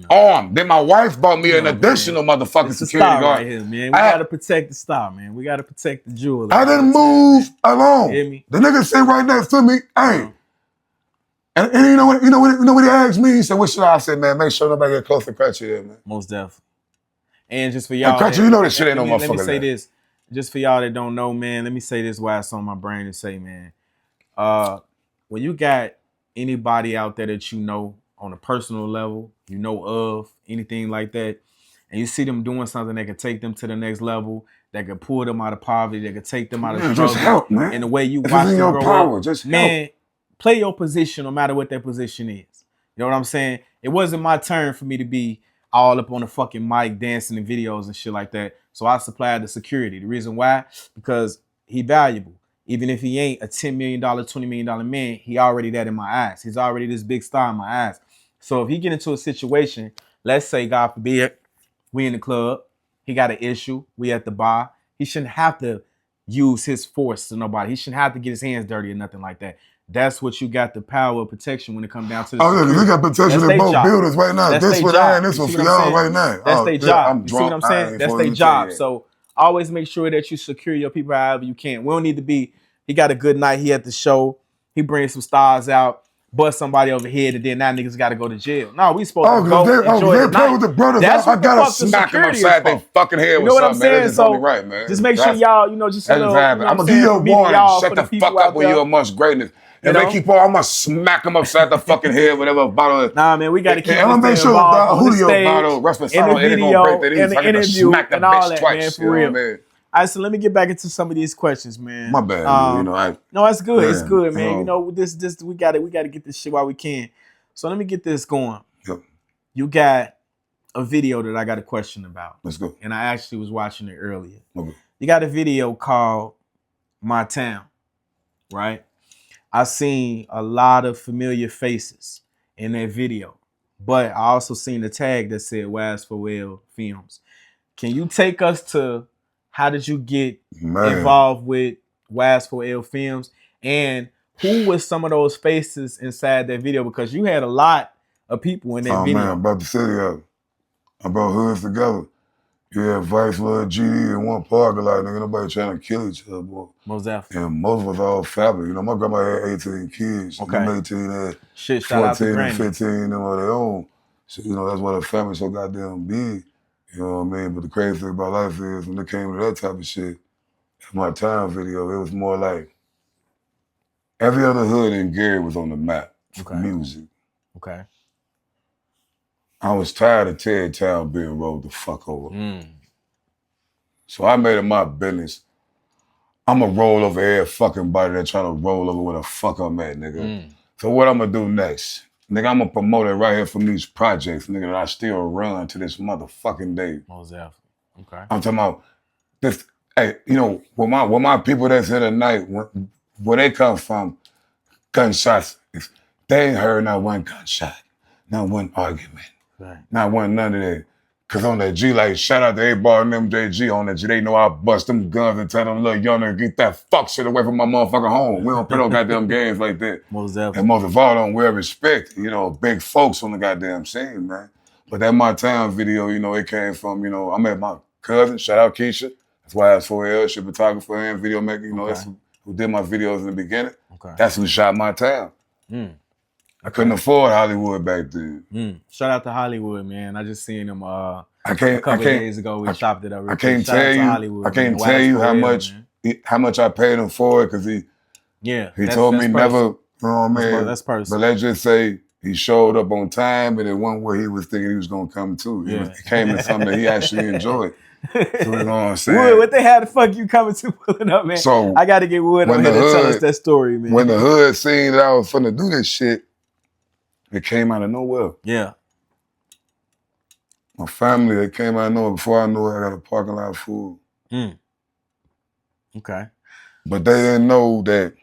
armed. Then my wife bought me an additional motherfucking security guard. Right here, man. We gotta protect the star, man. We gotta protect the jewel. I didn't move alone. Hear me? The nigga sitting right next to me, hey. And you know what he asked me? He said, what should I say, man? Make sure nobody get close to Crunchy there, man. Most definitely. And just for y'all, Crunchy, you know this shit ain't no motherfucker. Let me say this. Just for y'all that don't know, man, let me say this while it's on my brain to say, man. When you got anybody out there that you know on a personal level, you know of, anything like that, and you see them doing something that can take them to the next level, that could pull them out of poverty, that could take them out of struggle. Just help, man. And the way you watch them grow power, up, just man, help. Play your position no matter what that position is. You know what I'm saying? It wasn't my turn for me to be all up on the fucking mic dancing in videos and shit like that. So I supplied the security. The reason why? Because he valuable. Even if he ain't a $10 million, $20 million man, he already that in my eyes. He's already this big star in my eyes. So if he get into a situation, let's say, God forbid, we in the club, he got an issue, we at the bar, he shouldn't have to use his force to nobody. He shouldn't have to get his hands dirty or nothing like that. That's what you got, the power of protection when it comes down to the security. We got protection in both buildings right now. This one and this one for y'all right now. That's their job. You see what I'm saying? That's their job. So always make sure that you secure your people however you can. We don't need to be, he got a good night, he at the show, he brings some stars out, bust somebody over here, and then that niggas got to go to jail. No, we supposed to go enjoy the night. With the brothers. That's I gotta smack them upside their fucking head with something, man. That's only right, man. Just make sure y'all, just a little, I'm gonna give you a warning. Shut the fuck up when you're amongst greatness. And they keep on, I'm gonna smack them upside the fucking head, whatever bottle. Nah, man, we gotta keep I'm gonna make sure the Julio bottle, in the video, in the interview, and all that, man, for real. All right, so let me get back into some of these questions, man. My bad, no, it's good. It's good, man. This we gotta get this shit while we can. So let me get this going. Yep. You got a video that I got a question about. Let's go. And I actually was watching it earlier. Okay. You got a video called My Town, right? I seen a lot of familiar faces in that video, but I also seen the tag that said Waz for L Films. Can you take us to how did you get involved with Waz for L Films, and who was some of those faces inside that video? Because you had a lot of people in that video. Man, I'm about to say that. I brought hoods together. You had Vice Lord GD in one parking lot, nigga. Nobody trying to kill each other, boy. Most definitely. And most of us all family. My grandma had 18 kids. Okay. Them 18 had shit, 14 and 15 and them on their own. So, that's why the family so goddamn big. You know what I mean? But the crazy thing about life is when it came to that type of shit, My Town video, it was more like every other hood in Gary was on the map for music. Okay. I was tired of Ted Town being rolled the fuck over. So I made it my business. I'm going to roll over every fucking body that try to roll over where the fuck I'm at, nigga. So what I'm going to do next? Nigga, I'm going to promote it right here from these projects, nigga, that I still run to this motherfucking day. Most definitely. Okay. I'm talking about this, hey, you know, with my people that's here tonight, where they come from, gunshots, they ain't heard not one gunshot, not one argument, not one none of that. Cause on that G, like, shout out to A-Bar and MJG on that G, they know I bust them guns and tell them little young nigga, get that fuck shit away from my motherfucking home. We don't play no goddamn games like that. Most definitely. And most of all, don't wear respect, you know, big folks on the goddamn scene, man. But that My Town video, you know, it came from, you know, I met my cousin, shout out Keisha. That's why I asked for her, she photographer and video maker, you know, that's who did my videos in the beginning. That's who shot My Town. I couldn't afford Hollywood back then. Shout out to Hollywood, man. I just seen him a couple of days ago. We chopped it up. I can't tell you how much I paid him for it because he told me never, you know what I mean? That's personal. But let's just say he showed up on time and it wasn't where he was thinking he was going to come to. It came in something that he actually enjoyed. So you know what I'm saying? Wood, what the hell the fuck you coming to pulling up, man? So I got to get Wood on here to tell us that story, man. When the hood seen that I was finna do this shit, it came out of nowhere. Yeah. My family, they came out of nowhere. Before I knew it, I got a parking lot full. Okay. But they didn't know that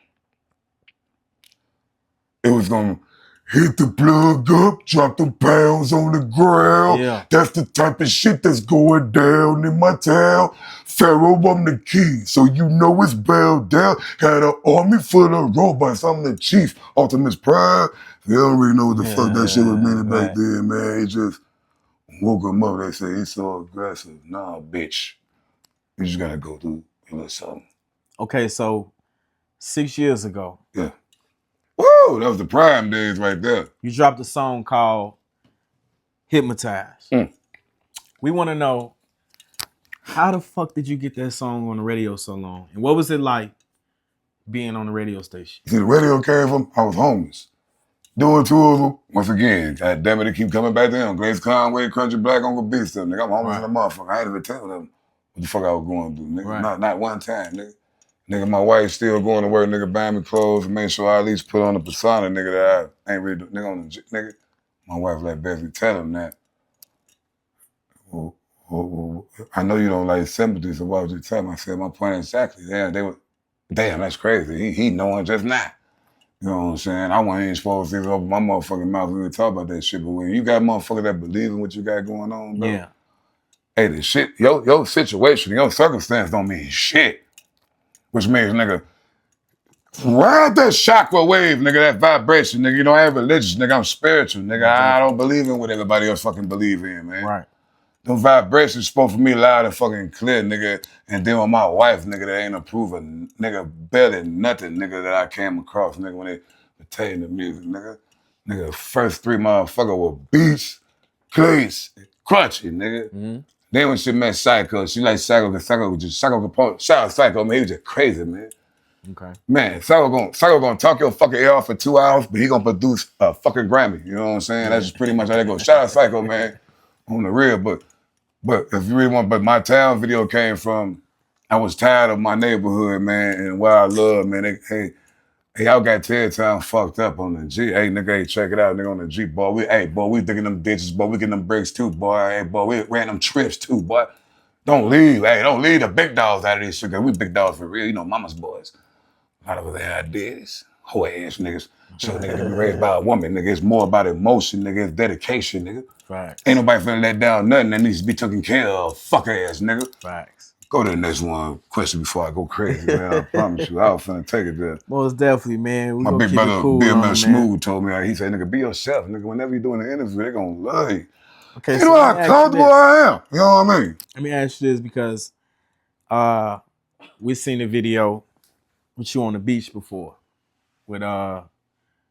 it was gonna hit the plug up, drop the pounds on the ground. Yeah. That's the type of shit that's going down in my town. Pharaoh, I'm the key, so you know it's bailed down. Got an army full of robots. I'm the chief, Optimus Prime. They don't really know what the fuck that shit was meaning back then, man. It just woke him up. They say he's so aggressive. Nah, bitch. You just gotta go through a little something. Okay, so 6 years ago. Yeah. Whoa, that was the prime days right there. You dropped a song called Hypnotized. We want to know, how the fuck did you get that song on the radio so long? And what was it like being on the radio station? See, the radio came from, I was homeless. Doing tours, once again, God damn it, they keep coming back down. Grace Conway, Country Black, Uncle B stuff, nigga. I'm homeless in a motherfucker. I ain't even tell them what the fuck I was going to do, nigga. Not one time, nigga. Nigga, my wife still going to work, nigga, buying me clothes and make sure I at least put on the persona, nigga, that I ain't really doing, nigga, on the nigga. My wife let Bessie tell him that. Well, I know you don't like sympathy, so why would you tell him? I said, my point exactly. Damn, that's crazy. He knowing just now. You know what I'm saying? I wasn't even supposed to open my motherfucking mouth when we talk about that shit, but when you got motherfuckers that believe in what you got going on, bro, hey, the shit, your situation, your circumstance don't mean shit. Which means, nigga, ride that chakra wave, nigga, that vibration, nigga. You know, I ain't religious, nigga, I'm spiritual, nigga. I don't believe in what everybody else fucking believe in, man. Right. Them vibrations spoke for me loud and fucking clear, nigga. And then with my wife, nigga, that ain't approving, nigga, barely nothing, nigga, that I came across, nigga, when they pertain to music, nigga. Nigga, first three motherfucker were beats, clays, crunchy, nigga. Then when she met Psycho, she like Psycho, because Psycho was just, Psycho component, shout out Psycho, man, he was just crazy, man. Okay. Man, Psycho gonna talk your fucking ear off for 2 hours, but he gonna produce a fucking Grammy, you know what I'm saying? That's just pretty much how they go. Shout out Psycho, man, on the real, but if you really want, but My Town video came from, I was tired of my neighborhood, man, and what I love, man, hey, y'all got Ted Town fucked up on the G. Hey, nigga, hey, check it out, nigga, on the G, boy. We digging them ditches, boy. We getting them bricks too, boy. Hey, boy, we ran them trips too, boy. Don't leave the big dogs out of this shit, cause we big dogs for real, you know, mama's boys. A lot of us had ideas, whole ass niggas. So nigga, to be raised by a woman, nigga, it's more about emotion, nigga, it's dedication, nigga. Facts. Ain't nobody finna let down nothing that needs to be taken care of, fuck ass, nigga. Facts. Go to the next one question before I go crazy, man. I promise you. I was finna take it there. Most definitely, man. My big brother, Bill Smooth, told me, he said, nigga, be yourself. Nigga, whenever you're doing an interview, they're gonna love you. Okay, you know how comfortable I am. You know what I mean? Let me ask you this because we seen a video with you on the beach before with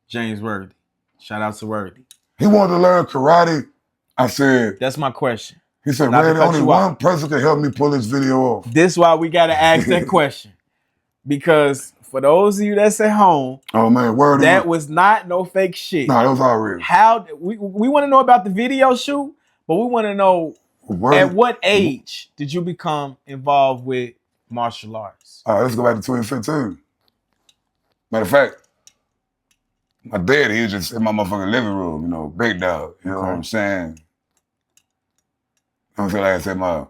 James Worthy. Shout out to Worthy. He wanted to learn karate. I said, that's my question. He said, Randy, only one person can help me pull this video off. This is why we got to ask that question. Because for those of you that's at home, oh man, that was not no fake shit. No, that was all real. How we want to know about the video shoot, but we want to know at what age did you become involved with martial arts? All right, let's go back to 2015. Matter of fact, my dad, he was just in my motherfucking living room, you know, big dog. You know what I'm saying? I'm saying, like I said, my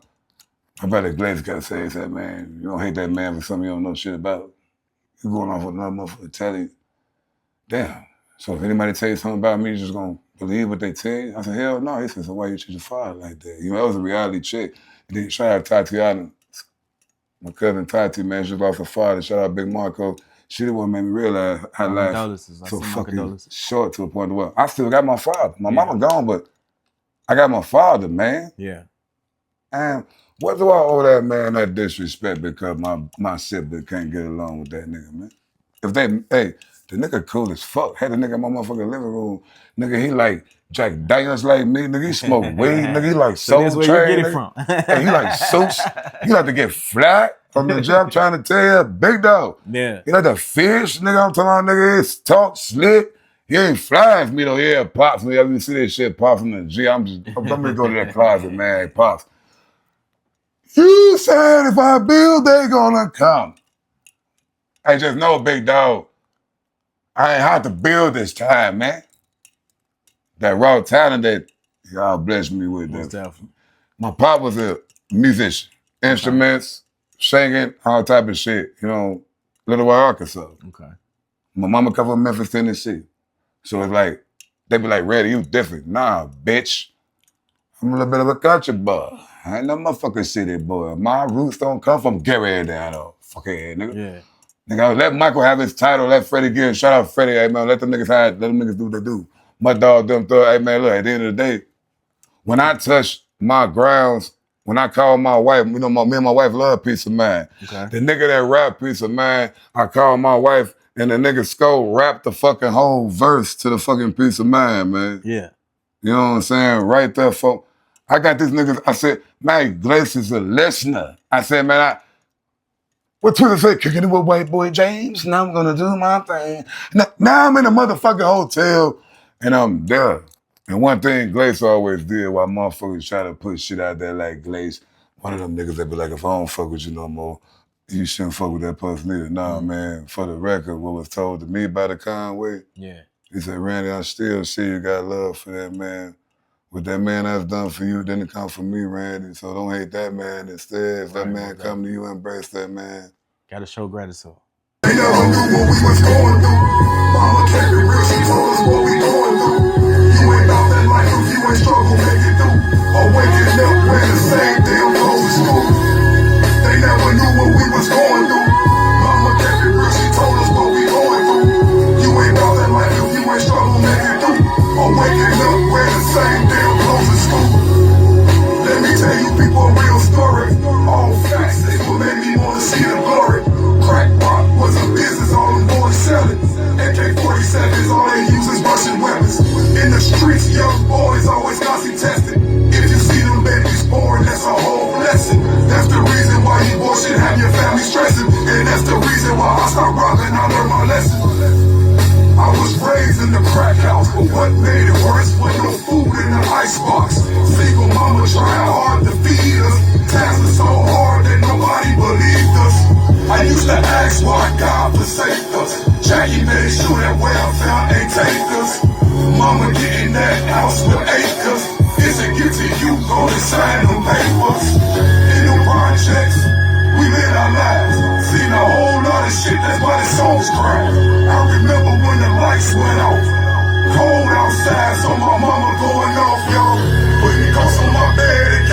brother Glaze got to say, he said, man, you don't hate that man for something you don't know shit about. You going off with another motherfucker tell you, damn. So if anybody tell you something about me, you just gonna believe what they tell you? I said, hell no. He said, so why you treat your father like that? You know, that was a reality check. And then shout out Tatiana, my cousin Tati, man, she lost her father. Shout out Big Marco. She the one made me realize how life so fucking short to a point where I still got my father. My mama gone, but I got my father, man. Yeah. And what do I owe that man that disrespect because my sibling can't get along with that nigga, man? If they, hey, the nigga cool as fuck. Had a nigga in my motherfucking living room. Nigga, he like Jack Daniels like me. Nigga, he smoke weed. Nigga, he like Soul Train. That's where you get it from. Hey, he like suits. He like to get flat from the job trying to tell you, big dog. Yeah. He like the fish, nigga. I'm talking about, nigga, he talk slick. He ain't flying for me though. Yeah, Pops. Whenever you see that shit pop from the G, I'm gonna go to that closet, man. Hey, Pops. You said if I build, they gonna come. I just know, big dog, I ain't had to build this time, man. That raw talent that y'all blessed me with. Definitely. My pop was a musician. Instruments, singing, all type of shit. You know, Little Rock, Arkansas. Okay. My mama come from Memphis, Tennessee. So it's like, they be like, Reddy, you different. Nah, bitch. I'm a little bit of a country boy. I ain't no motherfucking city boy. My roots don't come from Gary down though. Fuckhead, nigga. Yeah. Nigga, let Michael have his title. Let Freddie get it. Shout out Freddie. Hey, man, let them niggas hide. Let them niggas do what they do. My dog, them throw. Hey, man, look, at the end of the day, when I touch my grounds, when I call my wife, you know, me and my wife love peace of mind. Okay. The nigga that rap peace of mind, I call my wife, and the nigga skull rap the fucking whole verse to the fucking peace of mind, man. Yeah. You know what I'm saying? Right there, folks. I got these niggas, I said, man, Glace is a listener. I said, man, what Twitter say? Kicking it with white boy James. Now I'm gonna do my thing. Now I'm in a motherfucking hotel and I'm there. And one thing Glace always did while motherfuckers try to put shit out there like Glace, one of them niggas that be like, if I don't fuck with you no more, you shouldn't fuck with that person either. Nah, man, for the record, what was told to me by the Conway, he said, Randy, I still see you got love for that man. What that man has done for you didn't come from me, Randy. So don't hate that man. Instead, if that man come to you, embrace that man. Gotta show gratitude. They never knew what we was going through. Mama kept it real, she told us what we going through. You ain't about that life if you ain't struggle, make it through. Or waking up wearing the same damn clothes to school. They never knew what we was going through. Mama kept it real, she told us what we going through. You ain't about that life if you ain't struggle, make it through. Or waking up wearing the same damn clothes to school. Let me tell you people a real story. All facts, they will make me wanna see the glory. Crack rock was a business, all them boys selling. AK-47s, all they use is Russian weapons. In the streets, young boys always constantly tested. If you see them babies born, that's a whole lesson. That's the reason why you boys should have your family stressing. And that's the reason why I stopped robbing, I learned my lesson. I was raised in the crack house, but what made it worse was no food in the icebox. Single mama trying hard to feed us. Times were so hard that nobody believed us. I used to ask why God forsake us. Jackie made sure that welfare ain't take us. Mama getting that house with acres. It's a gift to you, go to sign them papers. In the projects, we live our lives. Seen a whole lot of shit, that's why the songs cry. I remember when the lights went off. Cold outside, so my mama going off, y'all. Putting coats on my bed